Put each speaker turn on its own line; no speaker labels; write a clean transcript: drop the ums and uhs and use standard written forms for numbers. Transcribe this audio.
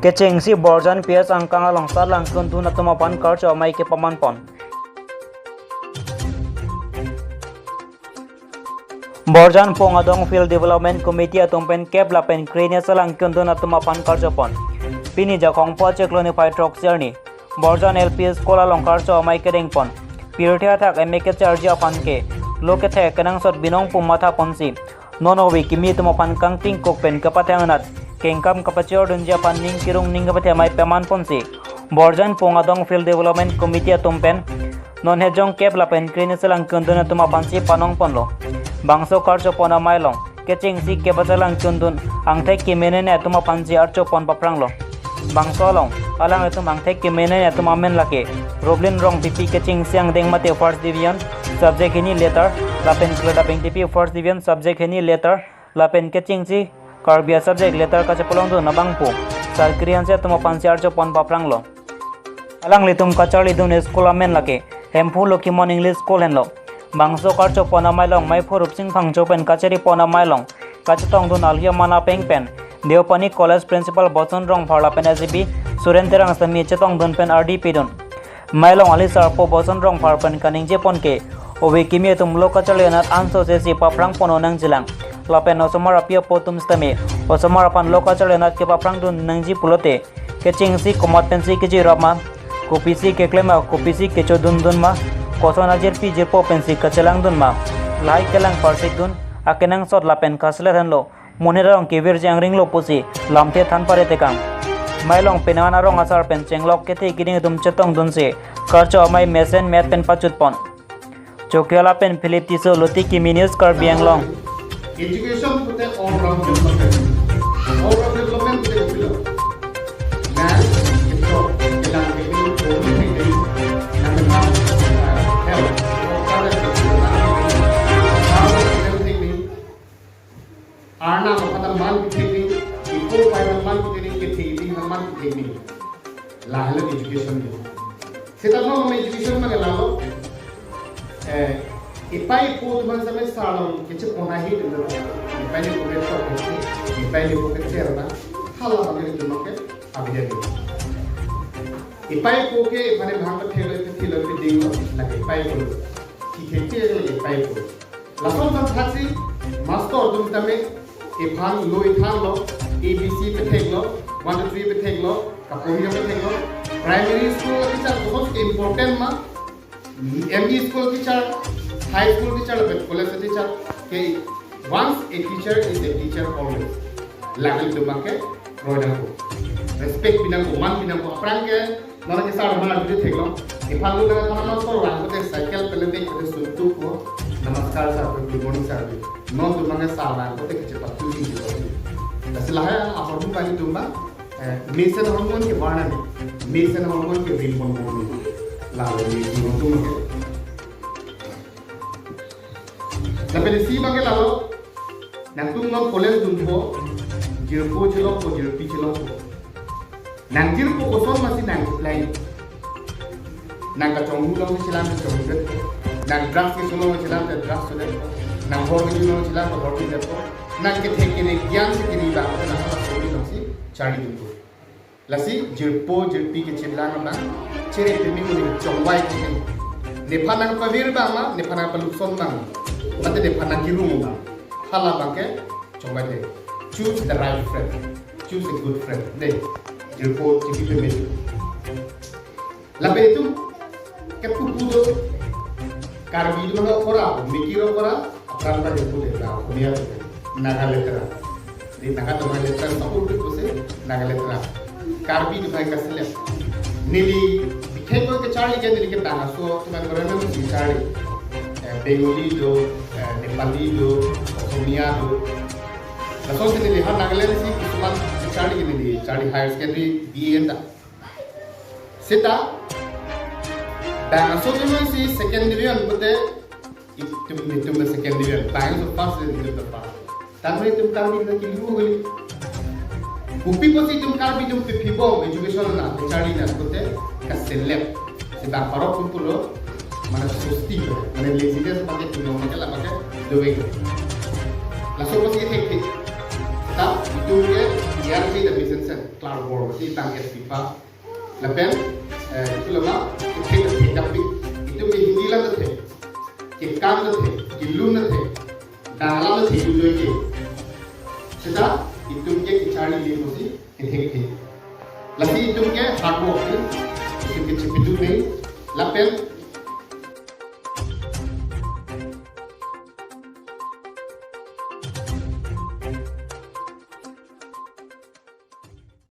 Kecing si borjan pias angkang alongsar langkun tu natumapan karcho mai ke paman pon. Borjan Pongadong Field Development Committee atumpen kep lapen krenia salangkun tu natumapan karcho pon. Pini jakong po ceklonified truck journey. Borjan LPS kola longkar cho mai ke pon. Pirthia thak emeke charge apan ke. Loke the kanang sot binong pumatha ponsi. Nono wikimi tumapan kang ting kokpen kapatyangat. Kengkam kapachor dunja panning kirung ning kapatya mai peman ponsi. Borjan Pongadong Field Development Committee atumpen non hejong kep lapen krenia salangkun tu natumapan si panong ponlo. Bangso karcho pona mailong. Kecing si kebasalang kundun ang tek kimenen atumapan si archo pon papranglo. Bangso long alang itu mangtek kimenen itu mamen laki Roblin rong pipi kecing siang deng mate first division subject ini letter lapen kleda peng tipi first division subject ini letter lapen kecing si karbia subject letter kace polong tu nabang pu sarkrian se tuma pansiar cho pon paprang lo alang litum kachali dun school amen laki hempu lo kimon english school hen lo bangso karcho pona mailong mai phorup sing phangcho pen kachari pona mailong kachetong dun alhia mana peng pen Deopani College Principal Boson Rong Pharla Pen SGP Surenterang Sami Chetong Dun Pen RDP Dun Mailong Ali Sarpo Boson Rong Phar Pen Kaning Jepon Ke Owe Kimi Tum Lokachalionat Anso Sesi Paprang Pononang Jilang Lapen Osomara Pia Potum Stame Osomara Pan Lokachalionat Ke Paprang Dun Nangji Pulote Keching Si Komat Pensi Keji Rama Kopisi Keklema Kopisi Kecho Dun Dun Ma Kosona Jerpi Jepo Pensi Kachelang Dun Ma Lai Kelang Parsik Dun Akenang Sot Lapen Kasler Henlo Monirong kibir jang ring lo pusi lamte than pare tekang mailong penana rong asar pen chenglok kete kiring dum chetong dun se karcho mai mesen met pen pachut pon chokyala pen philip tiso loti ki minus kar bianglong
education pute all round development pute pilo man ito ilang kini ko ni health Arna makan man kiting, ipo pai man kiting kiting man kiting. Lahal education ni. Setelah kami education mana lalu, ipai ipo tuhan sampai salon kecil ponahi dulu. Ipai ni bukan so, ipai ni bukan cerita. Halah kami itu makan abis itu. Ipai ipo ke mana bahasa thela video lagi ipai ipo. Kiki ipai ipo. Lalu kan hasil master dulu kami Ifan lo ithan lo ABC पे थे लो 1 to 3 पे थे लो कपोरिया पे थे लो primary school teacher बहुत important मा ME school teacher high school teacher college teacher के once a teacher is a teacher always लागल तो बाके रोना को respect बिना को मान बिना को अपरांग के नॉन के साथ हमारा भी थे लो इफान लो लगा तो हम लोग रांग को साइकिल पहले देख के सुनतु को नमस्कार sir good morning sir non tu mangai salah ko te kece patu ni jo daslah ya apun pani tumba mesan hormone ke barna ni mesan hormone ke bil hormone ni la ni tu mangai tapi si mangai la lo nang tung no college dun ko jirpo chelo ko jirpi chelo ko nang jirpo ko son masi nang lain nang ka chong lu lo chilam ke chong ke nang drugs ke solo chilam ke drugs so nang hor ke no chilam ke hor ke depo nang ke thek ke gyan se ke ni ba ko nang ka soli no si chari dun ko lasi jirpo jirpi ke chilam na chere pe mi ko ni chongwai ke ne phanang pa vir ba ma ne phanang pa lukson ma mate ne phanang ki room ba hala ba ke chongwai de choose the right friend choose a good friend de jirpo chipi pe me la be tu ke pupudo karbi do no kora mikiro kora apran pa jirpo de la kunia naga letra di naga to letra support ko se naga letra karbi do bhai kasle nili bikhai ko ke chari ke nili ke tanga so tuma korana si chari bengali do nepali do Oromia do laso se nili har naga letra si kuman chari ke nili chari higher secondary BA enda sita so tu si second division pute itu second division time so first division the first tanpa itu kami kita kiri huli upi posi itu kami itu pipo education na cari na pute kaselep kita parok pun pulo mana susti mana laziness pakai tu nama kita pakai dua langsung posi kita itu ke yang ini dah business kelar bor mesti tang FIFA lepen itu lama itu tapi itu Hindi lah tu Kekam tu Gilu tu Dangla tu Gilu je sudah itu ke cari dia mesti itu lagi itu ke hard work itu ke cepat tu ni lepen